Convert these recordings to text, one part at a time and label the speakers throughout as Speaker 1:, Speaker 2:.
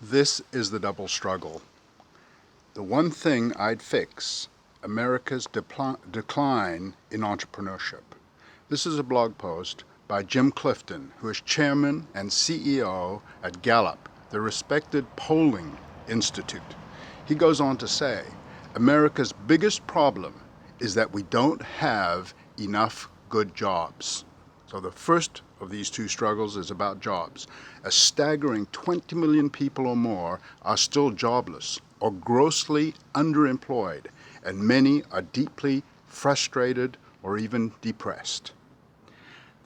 Speaker 1: This is the double struggle. The one thing I'd fix, America's decline in entrepreneurship. This is a blog post by Jim Clifton, who is chairman and CEO at Gallup, the respected polling institute. He goes on to say, America's biggest problem is that we don't have enough good jobs. So the first of these two struggles is about jobs. A staggering 20 million people or more are still jobless or grossly underemployed, and many are deeply frustrated or even depressed.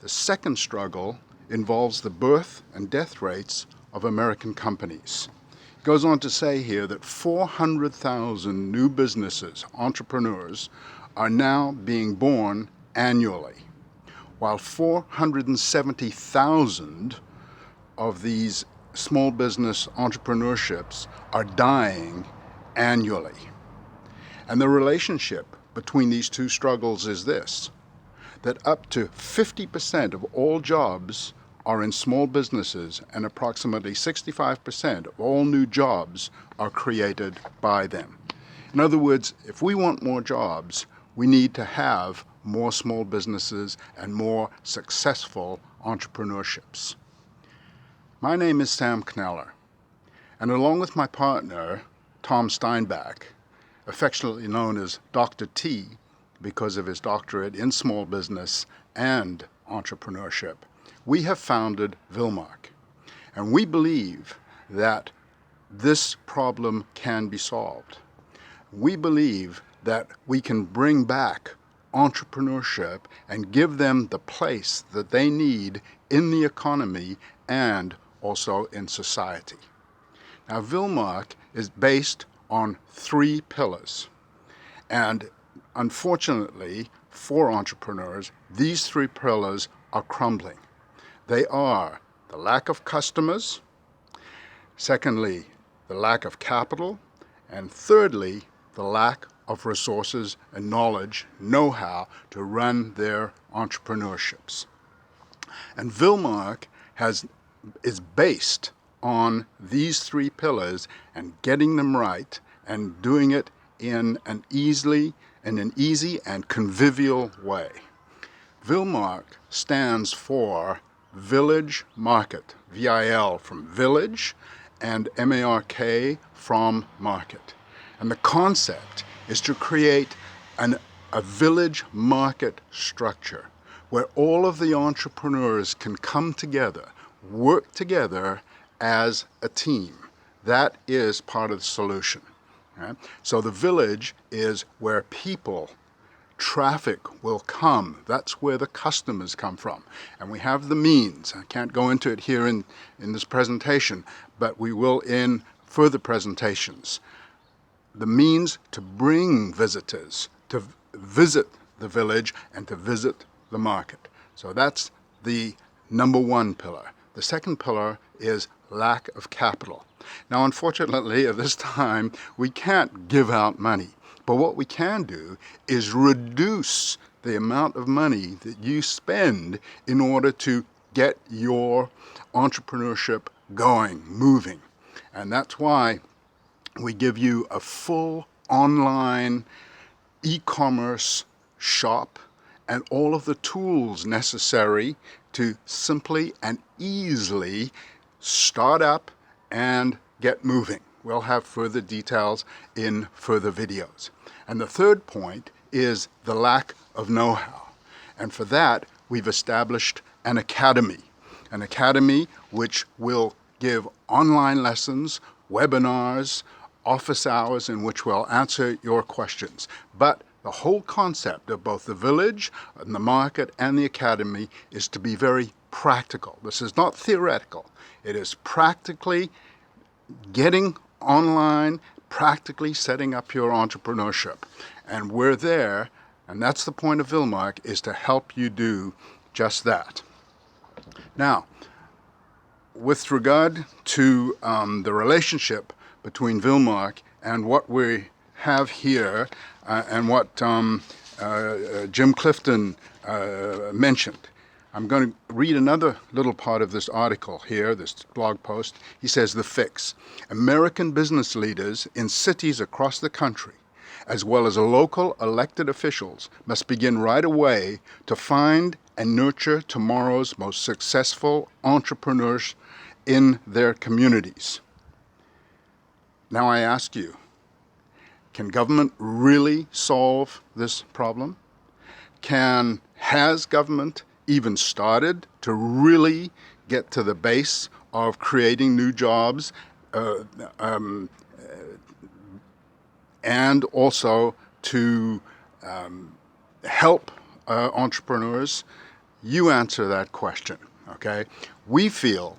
Speaker 1: The second struggle involves the birth and death rates of American companies. It goes on to say here that 400,000 new businesses, entrepreneurs, are now being born annually, while 470,000 of these small business entrepreneurships are dying annually. And the relationship between these two struggles is this, that up to 50% of all jobs are in small businesses, and approximately 65% of all new jobs are created by them. In other words, if we want more jobs, we need to have more small businesses and more successful entrepreneurships. My name is Sam Kneller, and along with my partner, Tom Steinbach, affectionately known as Dr. T because of his doctorate in small business and entrepreneurship, we have founded VilMark. And we believe that this problem can be solved. We believe that we can bring back entrepreneurship and give them the place that they need in the economy and also in society. Now, VilMark is based on 3 pillars. And unfortunately, for entrepreneurs, these 3 pillars are crumbling. They are the lack of customers, secondly, the lack of capital, and thirdly, the lack of resources and knowledge, know-how to run their entrepreneurships. And VilMark is based on these 3 pillars and getting them right and doing it in an easy and convivial way. VilMark stands for Village Market, VIL from village and MARK from market. And the concept is to create a village market structure where all of the entrepreneurs can come together, work together as a team. That is part of the solution. Right? So the village is where people, traffic will come. That's where the customers come from. And we have the means. I can't go into it here in this presentation, but we will in further presentations. The means to bring visitors, to visit the village and to visit the market. So that's the number 1 pillar. The second pillar is lack of capital. Now, unfortunately, at this time, we can't give out money. But what we can do is reduce the amount of money that you spend in order to get your entrepreneurship going, moving. And that's why we give you a full online e-commerce shop and all of the tools necessary to simply and easily start up and get moving. We'll have further details in further videos. And the third point is the lack of know-how. And for that, we've established an academy which will give online lessons, webinars, office hours in which we'll answer your questions. But the whole concept of both the village and the market and the academy is to be very practical. This is not theoretical. It is practically getting online, practically setting up your entrepreneurship. And we're there, and that's the point of VilMark, is to help you do just that. Now, with regard to the relationship between VilMark and what we have here and what Jim Clifton mentioned, I'm going to read another little part of this article here, this blog post. He says, the fix. American business leaders in cities across the country, as well as local elected officials, must begin right away to find and nurture tomorrow's most successful entrepreneurs in their communities. Now I ask you, can government really solve this problem? Has government even started to really get to the base of creating new jobs and also to help entrepreneurs? You answer that question, okay? We feel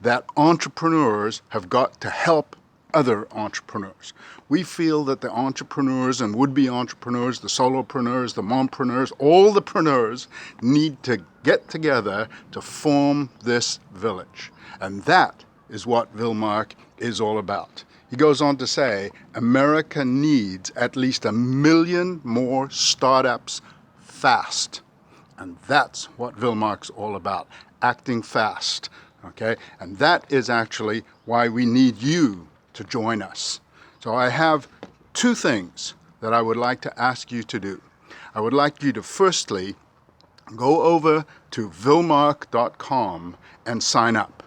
Speaker 1: that entrepreneurs have got to help other entrepreneurs. We feel that the entrepreneurs and would-be entrepreneurs, the solopreneurs, the mompreneurs, all the preneurs need to get together to form this village. And that is what VilMark is all about. He goes on to say, America needs at least 1 million more startups fast. And that's what VilMark's all about, acting fast, okay? And that is actually why we need you to join us. So I have 2 things that I would like to ask you to do. I would like you to firstly go over to VilMark.com and sign up.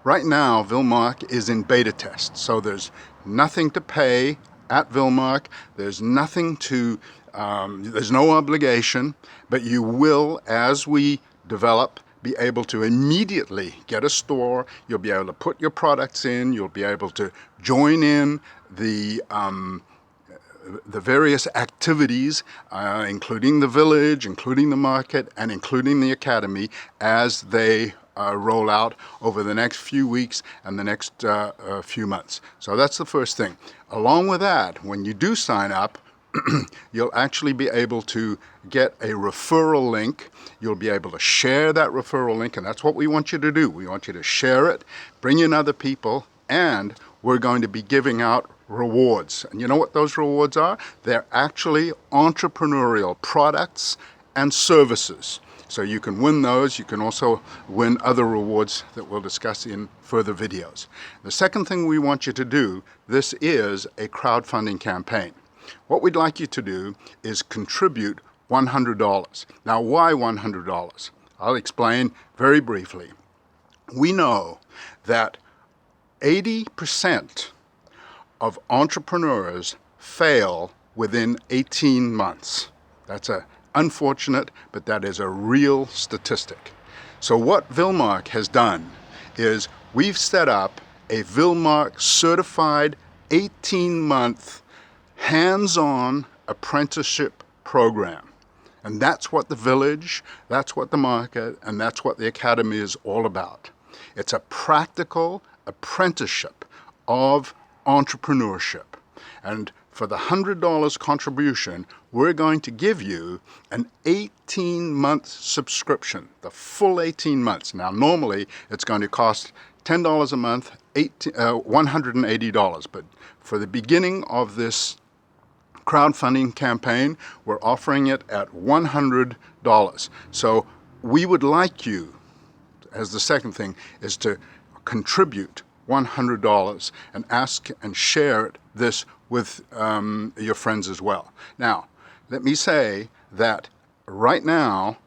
Speaker 1: Right now, VilMark is in beta test, so there's nothing to pay at VilMark. There's nothing to, there's no obligation, but you will, as we develop, be able to immediately get a store. You'll be able to put your products in. You'll be able to join in the various activities, including the village, including the market, and including the academy as they roll out over the next few weeks and the next few months. So that's the first thing. Along with that, when you do sign up, you'll actually be able to get a referral link. You'll be able to share that referral link, and that's what we want you to do. We want you to share it, bring in other people, and we're going to be giving out rewards. And you know what those rewards are? They're actually entrepreneurial products and services. So you can win those. You can also win other rewards that we'll discuss in further videos. The second thing we want you to do, this is a crowdfunding campaign. What we'd like you to do is contribute $100. Now, why $100? I'll explain very briefly. We know that 80% of entrepreneurs fail within 18 months. That's unfortunate, but that is a real statistic. So what VilMark has done is we've set up a VilMark certified 18-month hands-on apprenticeship program. And that's what the village, that's what the market, and that's what the academy is all about. It's a practical apprenticeship of entrepreneurship. And for the $100 contribution, we're going to give you an 18-month subscription, the full 18 months. Now, normally it's going to cost $10 a month, $180. But for the beginning of this crowdfunding campaign, we're offering it at $100. So we would like you, as the second thing, is to contribute $100 and ask and share this with your friends as well. Now, let me say that right now,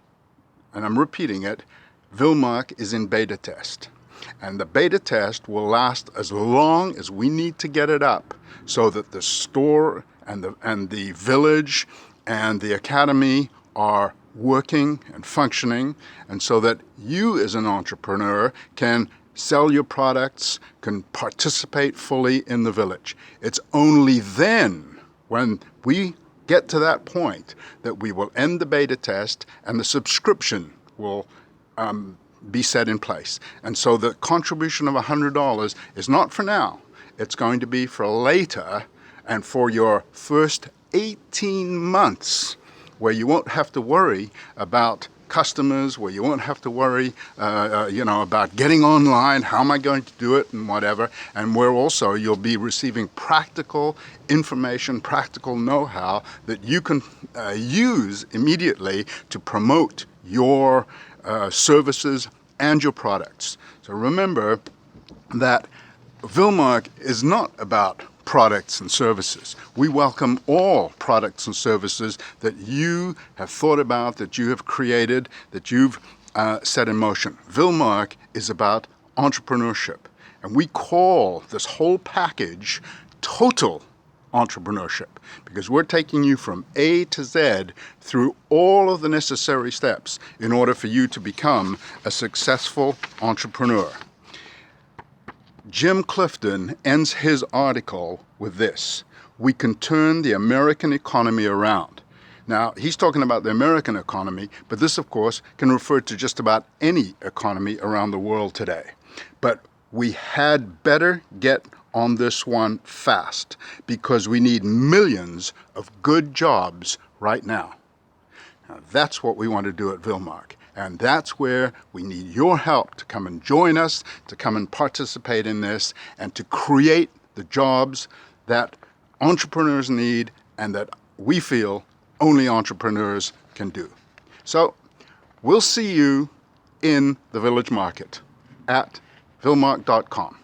Speaker 1: and I'm repeating it, VilMark is in beta test. And the beta test will last as long as we need to get it up so that the store and the village and the academy are working and functioning, and so that you as an entrepreneur can sell your products, can participate fully in the village. It's only then, when we get to that point, that we will end the beta test and the subscription will be set in place. And so the contribution of $100 is not for now. It's going to be for later and for your first 18 months, where you won't have to worry about customers, where you won't have to worry about getting online, how am I going to do it, and whatever, and where also you'll be receiving practical information, practical know-how that you can use immediately to promote your services, and your products. So remember that VilMark is not about products and services. We welcome all products and services that you have thought about, that you have created, that you've set in motion. VilMark is about entrepreneurship, and we call this whole package total entrepreneurship, because we're taking you from A to Z through all of the necessary steps in order for you to become a successful entrepreneur. Jim Clifton ends his article with this: we can turn the American economy around. Now, he's talking about the American economy, but this, of course, can refer to just about any economy around the world today. But we had better get on this one fast, because we need millions of good jobs right now. Now, that's what we want to do at VilMark. And that's where we need your help to come and join us, to come and participate in this, and to create the jobs that entrepreneurs need and that we feel only entrepreneurs can do. So we'll see you in the Village Market at vilmark.com.